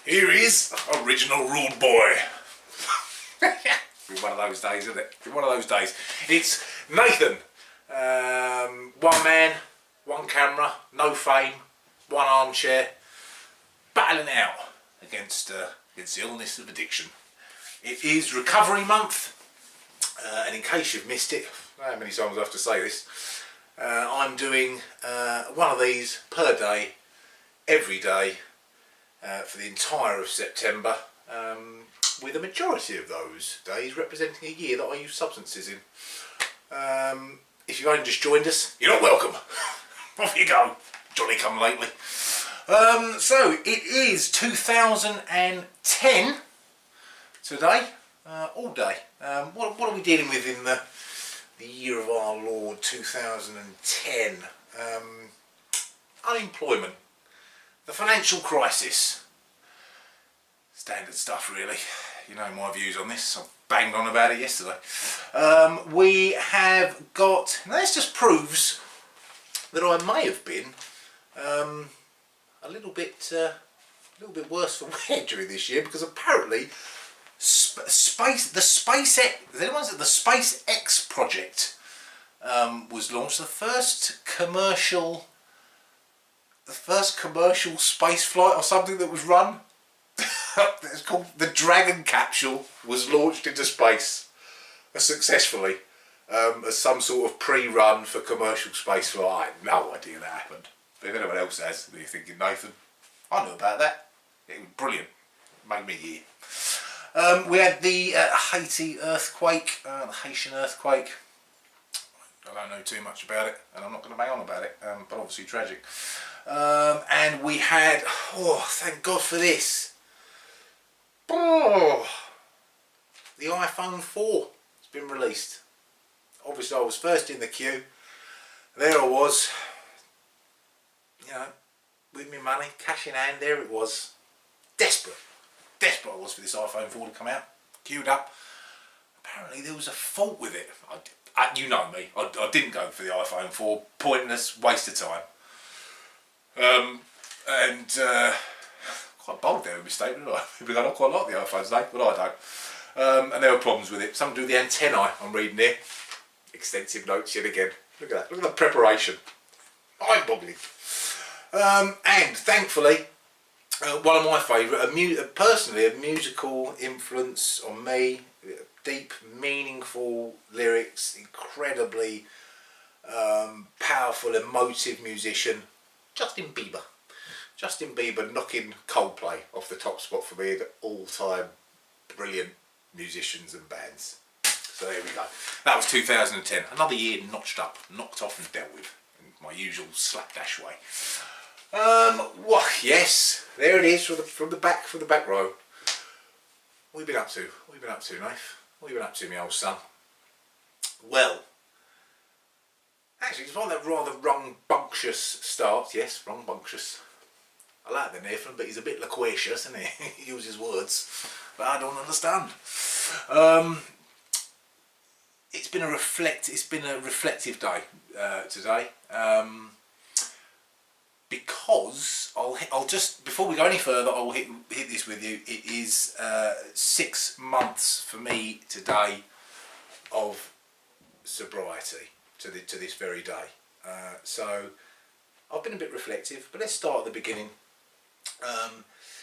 Here is original rude boy. It's one of those days, isn't it? It's one of those days. It's Nathan. One man, one camera, no fame, one armchair, battling it out against the illness of addiction. It is recovery month, and in case you've missed it, I don't know how many times I have to say this, I'm doing one of these per day, every day, for the entire of September, with a majority of those days representing a year that I use substances in. If you've only just joined us, you're not welcome. Off you go, Johnny come lately. So it is 2010 today, all day. What are we dealing with in the year of our Lord 2010? Unemployment, the financial crisis, standard stuff really. You know my views on this. I banged on about it yesterday. We have got, now this just proves that I may have been a little bit worse for wear during this year, because apparently the SpaceX project was launched. The first commercial space flight or something that was run. It's called the Dragon capsule, was launched into space successfully as some sort of pre-run for commercial space flight. I had no idea that happened. But if anyone else has, then you're thinking, Nathan, I knew about that. It was brilliant. Made me year. We had the Haitian earthquake. I don't know too much about it, and I'm not going to bang on about it, but obviously tragic. And we had, oh, thank God for this. Oh, the iPhone 4 has been released. Obviously I was first in the queue. There I was, you know, with my money, cash in hand, there it was. Desperate I was for this iPhone 4 to come out. Queued up. Apparently there was a fault with it. You know me, I didn't go for the iPhone 4. Pointless, waste of time. Quite bold there with my statement, didn't I? People go, I quite like the iPhones, Dave, but I don't. And there were problems with it. Something to do with the antennae, I'm reading here. Extensive notes yet again. Look at that, look at the preparation. Mind-boggling. And thankfully, one of my favourite, personally a musical influence on me, deep, meaningful lyrics, incredibly powerful, emotive musician, Justin Bieber. Justin Bieber knocking Coldplay off the top spot for me, the all-time brilliant musicians and bands. So there we go. That was 2010. Another year notched up, knocked off and dealt with in my usual slapdash way. Well, yes, there it is from the back row. What have you been up to? What have you been up to, Nath? What have you been up to, my old son? Well, actually, it's one of that rather rambunctious start. Yes, rambunctious. I like the Nathan, but he's a bit loquacious, isn't he? He uses words but I don't understand. It's been a reflective day today, because I'll just, before we go any further, I'll hit this with you. It is 6 months for me today of sobriety to this very day. So I've been a bit reflective, but let's start at the beginning.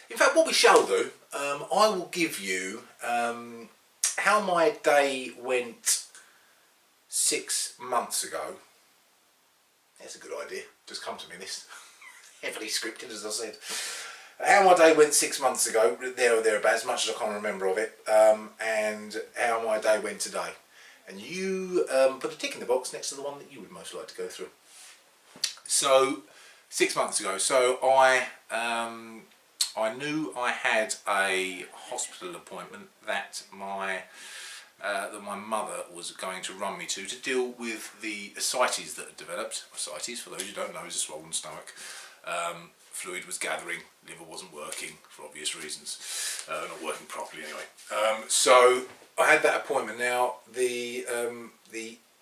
In fact, what we shall do, I will give you how my day went 6 months ago. That's a good idea. Just come to me, this. Heavily scripted, as I said. How my day went 6 months ago, there or thereabouts, as much as I can't remember of it, and how my day went today. And you put a tick in the box next to the one that you would most like to go through. So, 6 months ago, so I knew I had a hospital appointment that my mother was going to run me to deal with the ascites that had developed. Ascites, for those who don't know, is a swollen stomach. Fluid was gathering, liver wasn't working for obvious reasons, not working properly anyway. So I had that appointment. Now the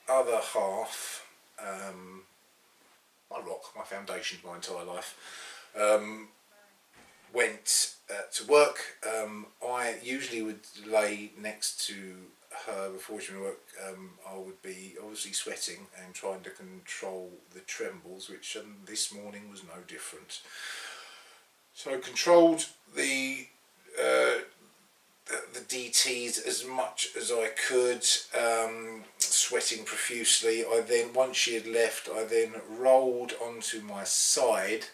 other half, my rock, my foundation, my entire life, went to work. I usually would lay next to her before she went to work. I would be obviously sweating and trying to control the trembles, which this morning was no different. So I controlled the DTs as much as I could, sweating profusely. I then, once she had left, I then rolled onto my side.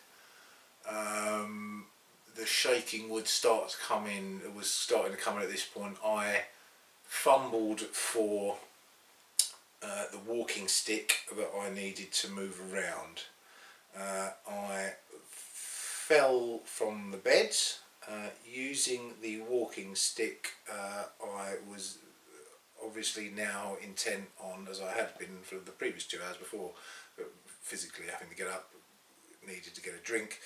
The shaking would start to come in, it was starting to come in at this point. I fumbled for the walking stick that I needed to move around. I fell from the bed. Using the walking stick, I was obviously now intent on, as I had been for the previous 2 hours before, physically having to get up, needed to get a drink.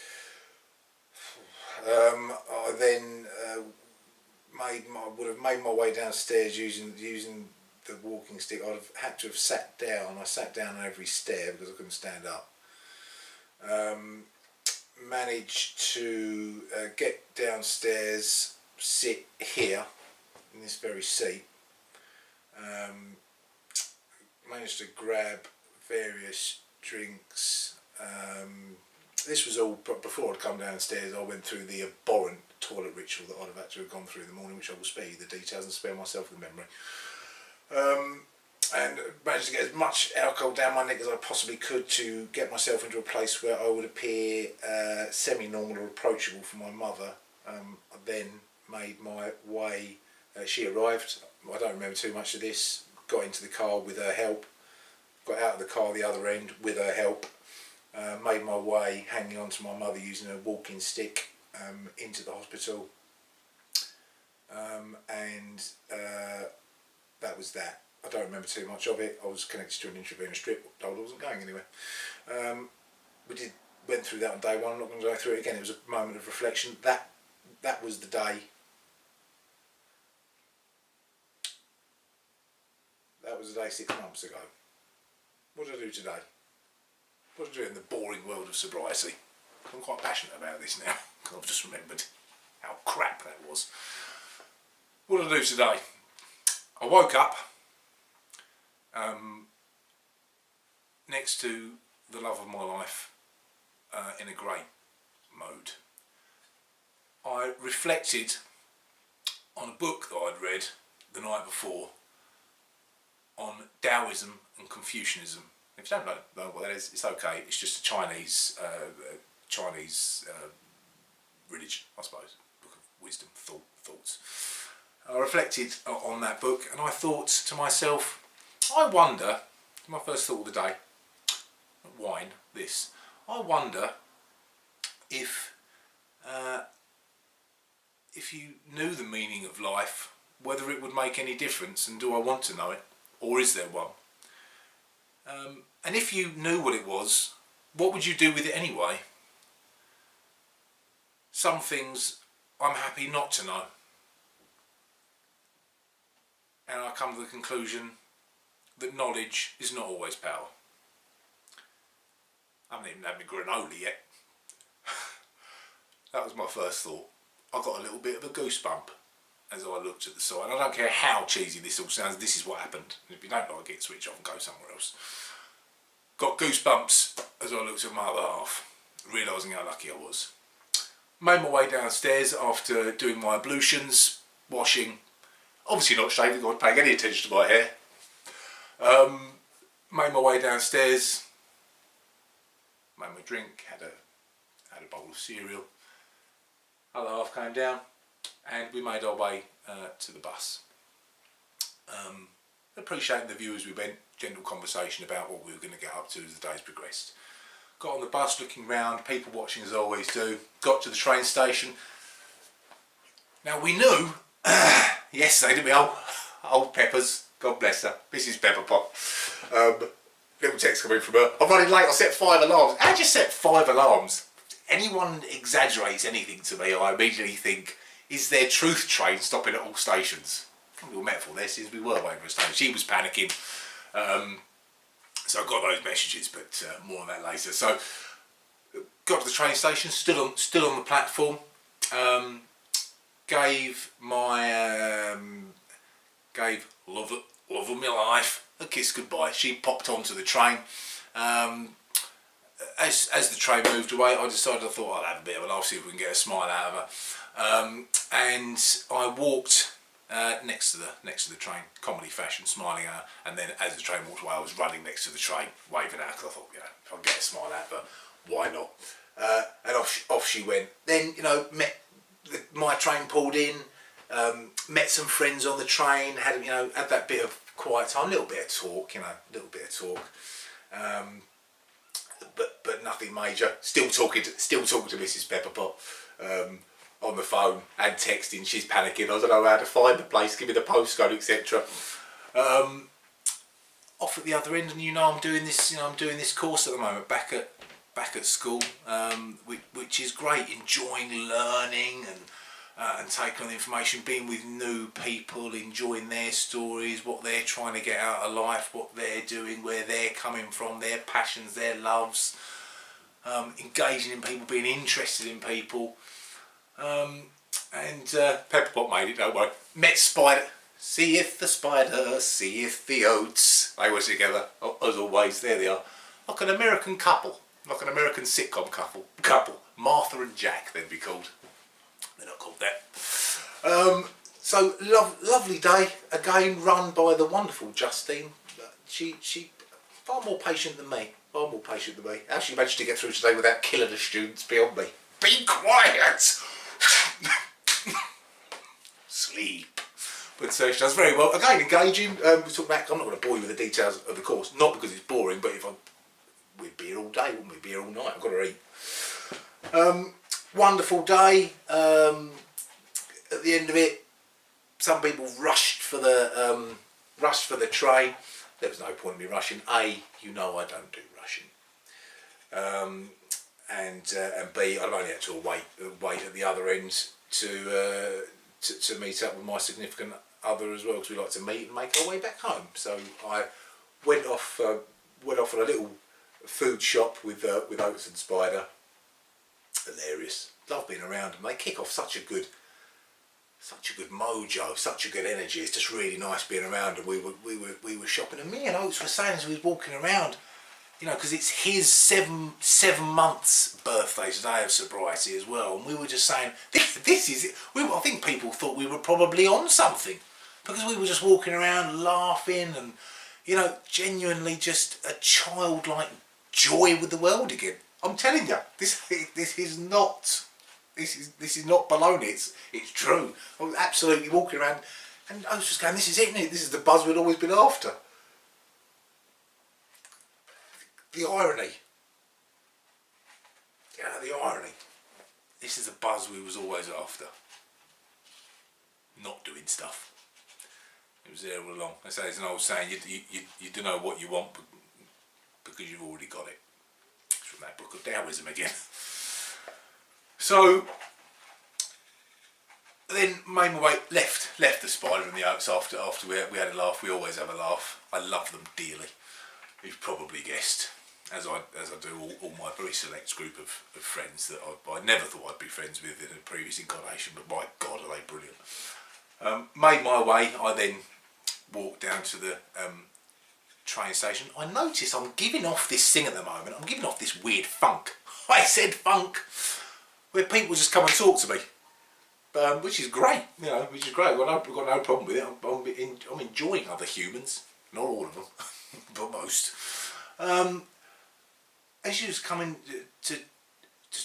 I then would have made my way downstairs using the walking stick. I'd have had to have sat down. I sat down on every stair because I couldn't stand up. Managed to get downstairs, sit here in this very seat. Managed to grab various drinks. This was all before I'd come downstairs. I went through the abhorrent toilet ritual that I'd have had to have gone through in the morning, which I will spare you the details and spare myself the memory. And managed to get as much alcohol down my neck as I possibly could to get myself into a place where I would appear semi-normal or approachable for my mother. I then made my way, she arrived, I don't remember too much of this, got into the car with her help, got out of the car the other end with her help, made my way hanging on to my mother using a walking stick into the hospital, and that was that. I don't remember too much of it. I was connected to an intravenous drip, told I wasn't going anywhere. We went through that on day one. I'm not going to go through it again. It was a moment of reflection. That was the day. That was the day 6 months ago. What did I do today? What did I do in the boring world of sobriety? I'm quite passionate about this now. I've just remembered how crap that was. What did I do today? I woke up next to the love of my life in a great mode. I reflected on a book that I'd read the night before on Taoism and Confucianism. If you don't know what that is, it's okay. It's just a Chinese religion, I suppose. Book of wisdom, thoughts. I reflected on that book and I thought to myself, I wonder, my first thought of the day, wine, this, I wonder if you knew the meaning of life, whether it would make any difference, and do I want to know it, or is there one? And if you knew what it was, what would you do with it anyway? Some things I'm happy not to know. And I come to the conclusion that knowledge is not always power. I haven't even had my granola yet. That was my first thought. I got a little bit of a goosebump as I looked at the sign. I don't care how cheesy this all sounds, this is what happened. And if you don't like it, switch off and go somewhere else. Got goosebumps as I looked at my other half, realising how lucky I was. Made my way downstairs after doing my ablutions, washing, obviously not shaving or paying any attention to my hair. Made my way downstairs, made my drink, had a bowl of cereal. Other half came down and we made our way to the bus. Appreciating the view as we went, gentle conversation about what we were going to get up to as the days progressed. Got on the bus, looking round, people watching as I always do. Got to the train station. Now we knew, yesterday, didn't we, old Peppers, God bless her, Mrs. Pepperpot. Little text coming from her. I'm running late, I set 5 alarms. I just set 5 alarms. Anyone exaggerates anything to me, I immediately think, is there truth train stopping at all stations? A little metaphor there, since we were waiting for a station. She was panicking. So I got those messages, but more on that later. So got to the train station, stood on the platform. gave my gave love of my life a kiss goodbye. She popped onto the train. As the train moved away, I decided, I thought I'll have a bit of a laugh, see if we can get a smile out of her. And I walked next to the train, comedy fashion, smiling at her. And then as the train walked away, I was running next to the train, waving at her, because I thought, if I can get a smile out of her, why not? And off she went. Then, my train pulled in, met some friends on the train, had that bit of quiet time, a little bit of talk, but nothing major. Still talking to Mrs. Pepperpot on the phone and texting. She's panicking. I don't know how to find the place. Give me the postcode, etc. Off at the other end, and I'm doing this. I'm doing this course at the moment back at school, which is great. Enjoying learning and taking on the information, being with new people, enjoying their stories, what they're trying to get out of life, what they're doing, where they're coming from, their passions, their loves, engaging in people, being interested in people. And Pepperpot made it, don't worry. Met Spider. Seeth the spider, seeth the oats. They were together, as always. There they are. Like an American couple. Like an American sitcom couple. Martha and Jack, they'd be called. They're not called that. So lovely day again, run by the wonderful Justine. She far more patient than me. How she managed to get through today without killing the students, beyond me. Be quiet. Sleep. But she does very well. Again, engaging. We talk about. I'm not going to bore you with the details of the course, not because it's boring, but we'd be here all day, wouldn't we? Be here all night. I've got to eat. Wonderful day. At the end of it, some people rushed for the train. There was no point in me rushing. A, I don't do rushing. And B, I've only had to wait at the other end to meet up with my significant other as well, because we like to meet and make our way back home. So I went off on a little food shop with Oats and Spider. Hilarious. Love being around them. They kick off such a good mojo, such a good energy. It's just really nice being around them. We were shopping, and me and Oates were saying as we was walking around, because it's his seven months birthday today of sobriety as well, and we were just saying this is it. I think people thought we were probably on something, because we were just walking around laughing and genuinely just a childlike joy with the world again. I'm telling you, this is not baloney. It's true. I was absolutely walking around, and I was just going, "This is it, isn't it? This is the buzz we'd always been after." The irony. The irony. This is the buzz we was always after. Not doing stuff. It was there all along. I say, it's an old saying. You don't know what you want because you've already got it. It's from that book of Taoism again. So then made my way, left the Spider and the Oats after we had a laugh. We always have a laugh. I love them dearly. You've probably guessed, as I do all my very select group of friends that I never thought I'd be friends with in a previous incarnation, but my God, are they brilliant. Made my way. I then walked down to the train station. I notice I'm giving off this thing at the moment. I'm giving off this weird funk. I said funk, where people just come and talk to me, which is great. Which is great. I've got no problem with it. I'm enjoying other humans, not all of them, but most. And she was coming to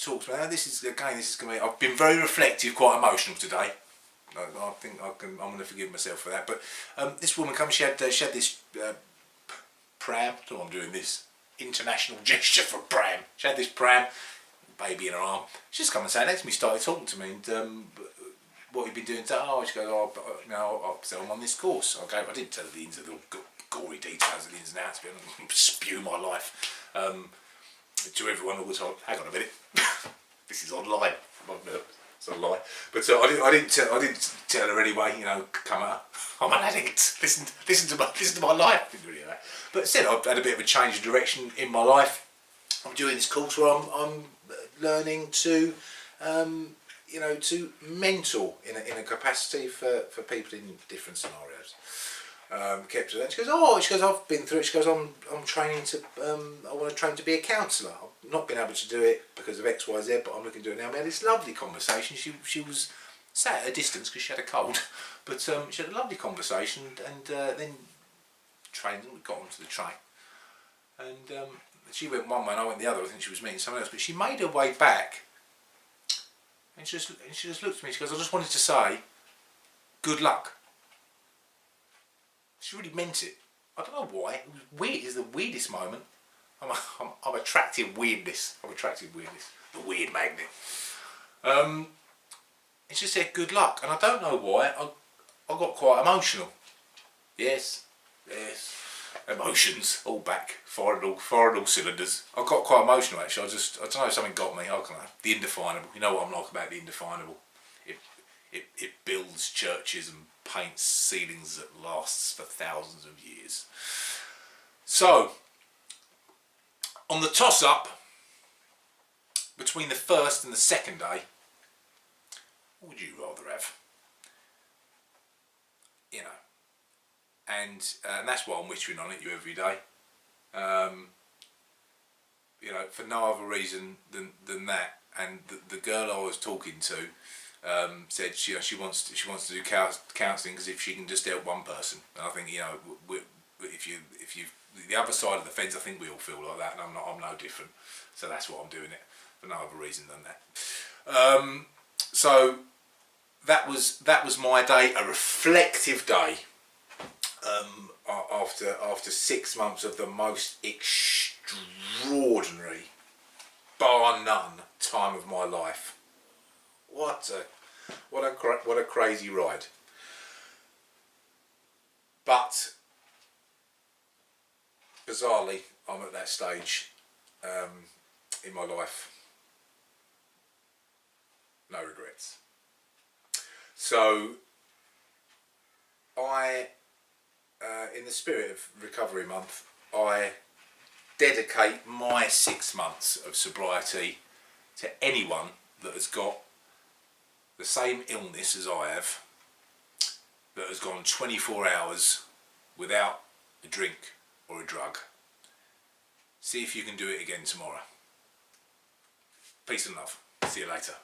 talk to me. Now, this is going to be. I've been very reflective, quite emotional today. I think I'm going to forgive myself for that. But this woman comes. She had this pram. So I'm doing this international gesture for pram. She had this pram, baby in her arm. She just come and sat next to me, started talking to me, and what you've been doing today? She goes, I'm on this course. I didn't tell her the ins of the gory details of the ins and outs, but I spew my life to everyone all the time. Hang on a minute, this is online. It's online. But I didn't tell her anyway. Come at her. I'm an addict. Listen to my life. Didn't really know that. But instead, I've had a bit of a change of direction in my life. I'm doing this course where I'm learning to you know, to mentor in a capacity for people in different scenarios. Kept her there. She goes, I've been through it. She goes, I'm training to, I want to train to be a counsellor. I've not been able to do it because of X, Y, Z, but I'm looking to do it now. We had this lovely conversation. She was sat at a distance because she had a cold, but she had a lovely conversation, and then trained and we got onto the train. And she went one way and I went the other. I think she was meeting someone else, but she made her way back, and she just looked at me. She goes, I just wanted to say, good luck. She really meant it. I don't know why. It was weird. It's the weirdest moment. I'm attracting weirdness. The weird magnet. And she said good luck, and I don't know why. I got quite emotional. Yes. Emotions all back, firing all cylinders. I got quite emotional actually. I don't know, something got me. I don't know. The indefinable. You know what I'm like about the indefinable. It builds churches and paints ceilings that lasts for thousands of years. So, on the toss-up between the first and the second day, what would you rather have? You know, and that's why I'm whittering on at you every day. You know, for no other reason than that. And the girl I was talking to said she wants to do counselling because if she can just help one person. And I think, you know, if you the other side of the fence, I think we all feel like that, and I'm no different. So that's why I'm doing it, for no other reason than that. So that was my day, a reflective day. After 6 months of the most extraordinary, bar none, time of my life. What a crazy ride. But bizarrely, I'm at that stage in my life. No regrets. So in the spirit of Recovery Month, I dedicate my 6 months of sobriety to anyone that has got the same illness as I have, that has gone 24 hours without a drink or a drug. See if you can do it again tomorrow. Peace and love. See you later.